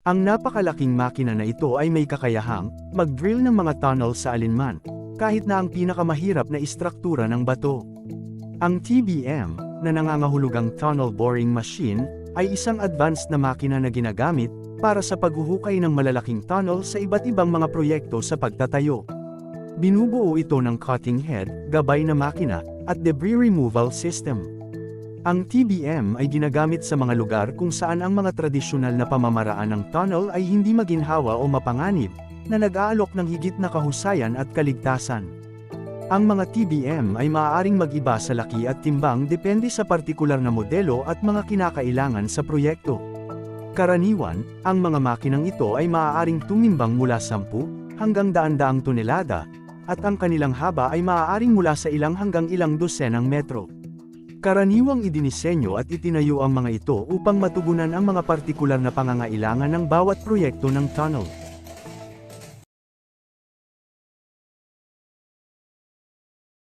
Ang napakalaking makina na ito ay may kakayahang mag-drill ng mga tunnel sa alinman, kahit na ang pinakamahirap na istruktura ng bato. Ang TBM, na nangangahulugang tunnel boring machine, ay isang advanced na makina na ginagamit para sa paghuhukay ng malalaking tunnel sa iba't ibang mga proyekto sa pagtatayo. Binubuo ito ng cutting head, gabay na makina, at debris removal system. Ang TBM ay ginagamit sa mga lugar kung saan ang mga tradisyonal na pamamaraan ng tunnel ay hindi maginhawa o mapanganib, na nag-aalok ng higit na kahusayan at kaligtasan. Ang mga TBM ay maaaring mag-iba sa laki at timbang depende sa partikular na modelo at mga kinakailangan sa proyekto. Karaniwan, ang mga makinang ito ay maaaring tumimbang mula 10 hanggang 100 tonelada, at ang kanilang haba ay maaaring mula sa ilang hanggang ilang dosenang metro. Karaniwang idinisenyo at itinayo ang mga ito upang matugunan ang mga partikular na pangangailangan ng bawat proyekto ng tunnel.